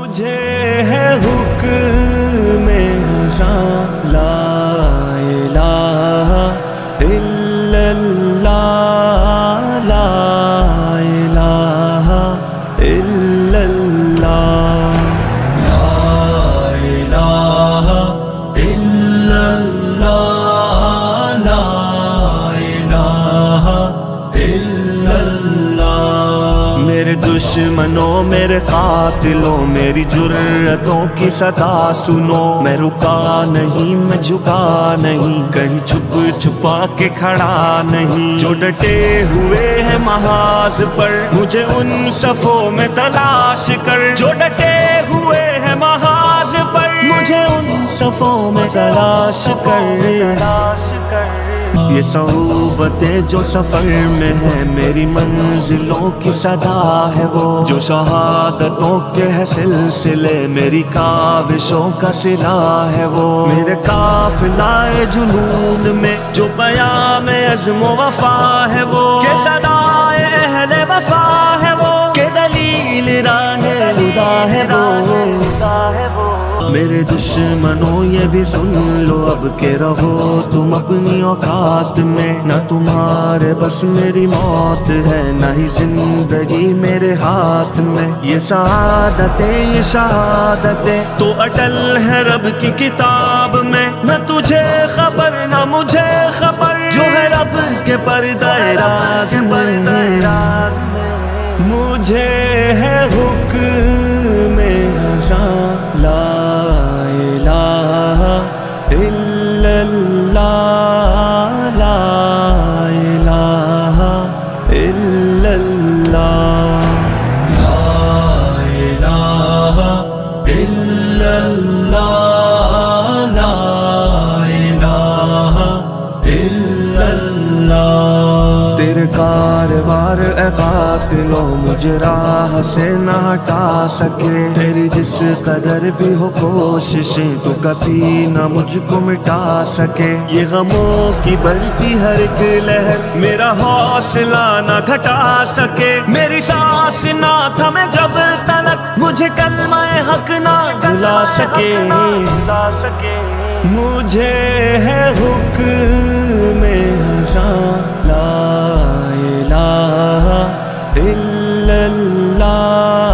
مجھے ہے حکم ازاں لا الہ الا اللہ لا الہ الا اللہ لا الہ الا اللہ لا الہ الا اللہ۔ میرے دشمنوں میرے قاتلوں میری جرتوں کی صدا سنو، میں رکا نہیں میں جھکا نہیں، کہیں چھپ چھپا کے کھڑا نہیں، جو ڈٹے ہوئے ہیں محاذ پر مجھے ان صفوں میں تلاش کر، جو ڈٹے ہوئے ہیں محاذ پر مجھے ان صفوں میں تلاش کر۔ یہ صعوبتیں جو سفر میں ہے میری منزلوں کی صدا ہے وہ، جو شہادتوں کے ہے سلسلے میری کاوشوں کا صلہ ہے وہ، میرے قافلہ جنون میں جو پیام عزم و وفا ہے وہ، کہ صدائے اہل وفا ہے وہ، کہ دلیل راہ خدا ہے وہ۔ میرے دشمنوں یہ بھی سن لو اب کہ رہو تم اپنی اوقات میں، نہ تمہارے بس میری موت ہے نہ ہی زندگی میرے ہاتھ میں، یہ سعادتیں یہ شہادتیں تو اٹل ہے رب کی کتاب میں، نہ تجھے خبر نہ مجھے خبر جو ہے رب کے پردہ راز میں۔ مجھے ہے حکم ازاں لا الہ الا اللہ لا الہ الا اللہ لا الہ الا اللہ لا الہ الا اللہ۔ تیرے کاروار اے قاتلوں مجھے راہ سے نہ ہٹا سکے، تیری جس قدر بھی ہو کوششیں تو کبھی نہ مجھ کو مٹا سکے، یہ غموں کی بڑھتی ہر ایک لہر میرا حوصلہ نہ گھٹا سکے، میری سانس نہ تھمے جب تلک مجھے کلمہ حق نہ بھلا سکے۔ مجھے ہے حکم ازاں لا الہ الا اللہ